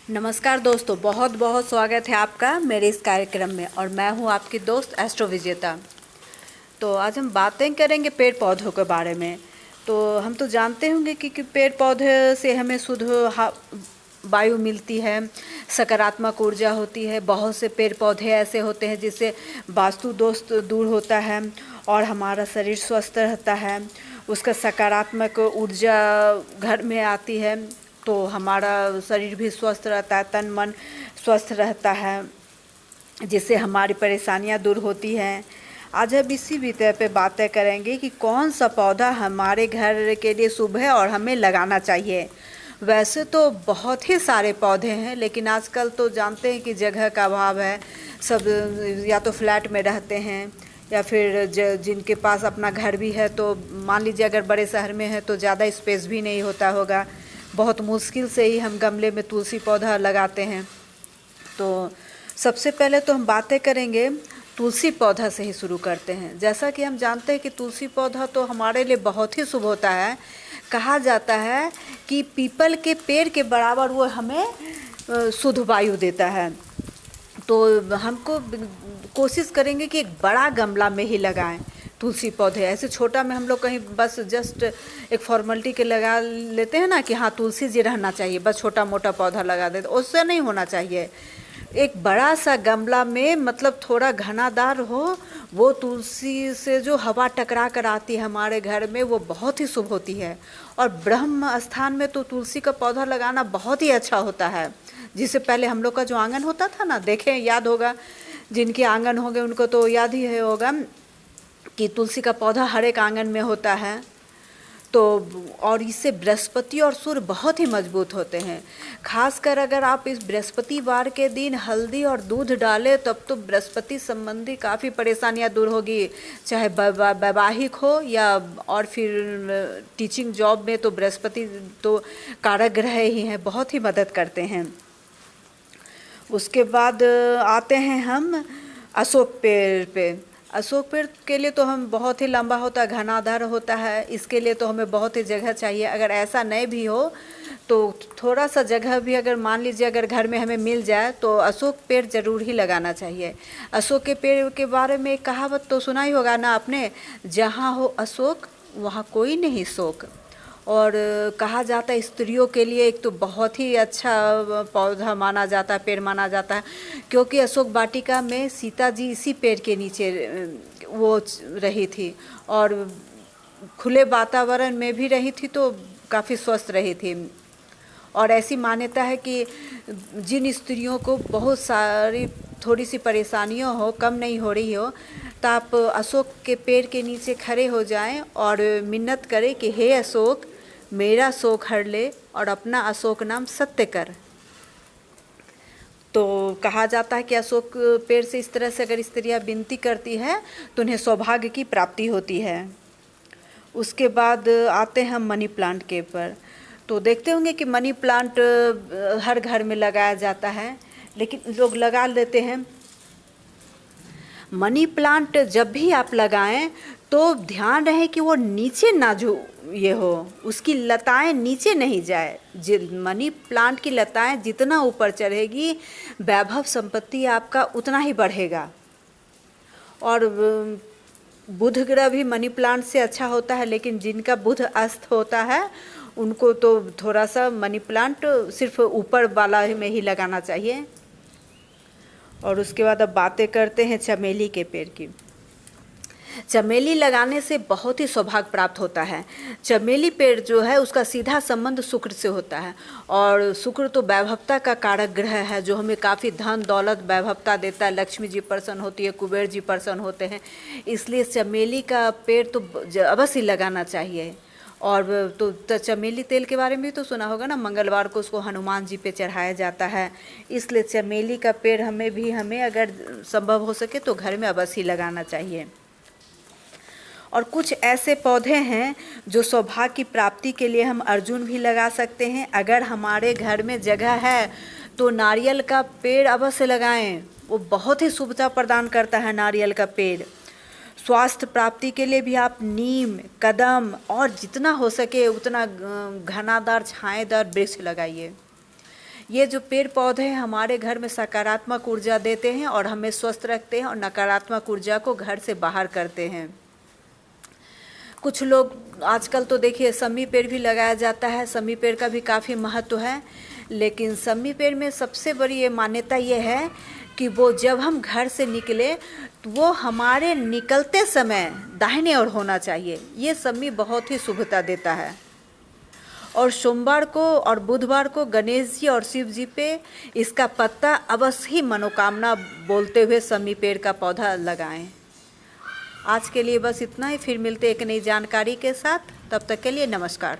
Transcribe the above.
नमस्कार दोस्तों, बहुत बहुत स्वागत है आपका मेरे इस कार्यक्रम में। और मैं हूं आपकी दोस्त एस्ट्रो विजेता। तो आज हम बातें करेंगे पेड़ पौधों के बारे में। तो हम तो जानते होंगे कि पेड़ पौधे से हमें शुद्ध वायु मिलती है, सकारात्मक ऊर्जा होती है। बहुत से पेड़ पौधे ऐसे होते हैं जिससे वास्तु दोष दूर होता है और हमारा शरीर स्वस्थ रहता है। उसका सकारात्मक ऊर्जा घर में आती है तो हमारा शरीर भी स्वस्थ रहता है, तन मन स्वस्थ रहता है, जिससे हमारी परेशानियां दूर होती हैं। आज हम इसी विषय पे बातें करेंगे कि कौन सा पौधा हमारे घर के लिए शुभ है और हमें लगाना चाहिए। वैसे तो बहुत ही सारे पौधे हैं, लेकिन आजकल तो जानते हैं कि जगह का अभाव है। सब या तो फ्लैट में रहते हैं या फिर जिनके पास अपना घर भी है, तो मान लीजिए अगर बड़े शहर में है तो ज़्यादा स्पेस भी नहीं होता होगा। बहुत मुश्किल से ही हम गमले में तुलसी पौधा लगाते हैं। तो सबसे पहले तो हम बातें करेंगे तुलसी पौधा से ही शुरू करते हैं। जैसा कि हम जानते हैं कि तुलसी पौधा तो हमारे लिए बहुत ही शुभ होता है। कहा जाता है कि पीपल के पेड़ के बराबर वो हमें शुद्ध वायु देता है। तो हमको कोशिश करेंगे कि एक बड़ा गमला में ही लगाएं तुलसी पौधे। ऐसे छोटा में हम लोग कहीं बस जस्ट एक फॉर्मेलिटी के लगा लेते हैं ना कि हाँ तुलसी जी रहना चाहिए, बस छोटा मोटा पौधा लगा देते, उससे नहीं होना चाहिए। एक बड़ा सा गमला में, मतलब थोड़ा घनादार हो, वो तुलसी से जो हवा टकरा कर आती है हमारे घर में, वो बहुत ही शुभ होती है। और ब्रह्म स्थान में तो तुलसी का पौधा लगाना बहुत ही अच्छा होता है। जिससे पहले हम लोग का जो आंगन होता था ना, देखें याद होगा, जिनके आंगन होंगे उनको तो याद ही है होगा कि तुलसी का पौधा हर एक आंगन में होता है। तो और इससे बृहस्पति और सूर्य बहुत ही मजबूत होते हैं। खासकर अगर आप इस बृहस्पतिवार के दिन हल्दी और दूध डालें तब तो बृहस्पति संबंधी काफ़ी परेशानियां दूर होगी। चाहे वैवाहिक हो या और फिर टीचिंग जॉब में, तो बृहस्पति तो कारक ग्रह ही हैं, बहुत ही मदद करते हैं। उसके बाद आते हैं हम अशोक पेड़ पे। अशोक पेड़ के लिए तो हम बहुत ही लंबा होता है, घनादार होता है, इसके लिए तो हमें बहुत ही जगह चाहिए। अगर ऐसा नहीं भी हो तो थोड़ा सा जगह भी अगर मान लीजिए अगर घर में हमें मिल जाए तो अशोक पेड़ ज़रूर ही लगाना चाहिए। अशोक के पेड़ के बारे में एक कहावत तो सुना ही होगा ना आपने, जहाँ हो अशोक वहाँ कोई नहीं शोक। और कहा जाता है स्त्रियों के लिए एक तो बहुत ही अच्छा पौधा माना जाता है, पेड़ माना जाता है, क्योंकि अशोक वाटिका में सीता जी इसी पेड़ के नीचे वो रही थी और खुले वातावरण में भी रही थी, तो काफ़ी स्वस्थ रही थी। और ऐसी मान्यता है कि जिन स्त्रियों को बहुत सारी थोड़ी सी परेशानियां हो, कम नहीं हो रही हो, तो आप अशोक के पेड़ के नीचे खड़े हो जाएं और मिन्नत करें कि हे अशोक, मेरा शोक हर ले और अपना अशोक नाम सत्य कर। तो कहा जाता है कि अशोक पेड़ से इस तरह से अगर स्त्रियां विनती करती है तो उन्हें सौभाग्य की प्राप्ति होती है। उसके बाद आते हैं हम मनी प्लांट के ऊपर। तो देखते होंगे कि मनी प्लांट हर घर में लगाया जाता है, लेकिन लोग लगा लेते हैं। मनी प्लांट जब भी आप लगाएं तो ध्यान रहे कि वो नीचे ना जो ये हो, उसकी लताएं नीचे नहीं जाए। मनी प्लांट की लताएं जितना ऊपर चढ़ेगी, वैभव संपत्ति आपका उतना ही बढ़ेगा। और बुध ग्रह भी मनी प्लांट से अच्छा होता है, लेकिन जिनका बुध अस्त होता है उनको तो थोड़ा सा मनी प्लांट सिर्फ ऊपर वाला में ही लगाना चाहिए। और उसके बाद अब बातें करते हैं चमेली के पेड़ की। चमेली लगाने से बहुत ही सौभाग्य प्राप्त होता है। चमेली पेड़ जो है उसका सीधा संबंध शुक्र से होता है, और शुक्र तो वैभवता का कारक ग्रह है, जो हमें काफ़ी धन दौलत वैभवता देता है। लक्ष्मी जी प्रसन्न होती है, कुबेर जी प्रसन्न होते हैं, इसलिए चमेली का पेड़ तो अवश्य लगाना चाहिए। और तो चमेली तेल के बारे में भी तो सुना होगा ना, मंगलवार को उसको हनुमान जी पे चढ़ाया जाता है। इसलिए चमेली का पेड़ हमें अगर संभव हो सके तो घर में अवश्य लगाना चाहिए। और कुछ ऐसे पौधे हैं जो सौभाग्य की प्राप्ति के लिए हम अर्जुन भी लगा सकते हैं। अगर हमारे घर में जगह है तो नारियल का पेड़ अवश्य लगाएं, वो बहुत ही शुभता प्रदान करता है नारियल का पेड़। स्वास्थ्य प्राप्ति के लिए भी आप नीम, कदम और जितना हो सके उतना घनादार छाएदार वृक्ष लगाइए। ये जो पेड़ पौधे हैं हमारे घर में सकारात्मक ऊर्जा देते हैं और हमें स्वस्थ रखते हैं और नकारात्मक ऊर्जा को घर से बाहर करते हैं। कुछ लोग आजकल तो देखिए समी पेड़ भी लगाया जाता है, समी पेड़ का भी काफ़ी महत्व है, लेकिन समी पेड़ में सबसे बड़ी ये मान्यता ये है कि वो जब हम घर से निकले तो वो हमारे निकलते समय दाहिने ओर होना चाहिए। ये समी बहुत ही शुभता देता है। और सोमवार को और बुधवार को गणेश जी और शिव जी पे इसका पत्ता अवश्य ही मनोकामना बोलते हुए समी पेड़ का पौधा लगाएं। आज के लिए बस इतना ही, फिर मिलते एक नई जानकारी के साथ। तब तक के लिए नमस्कार।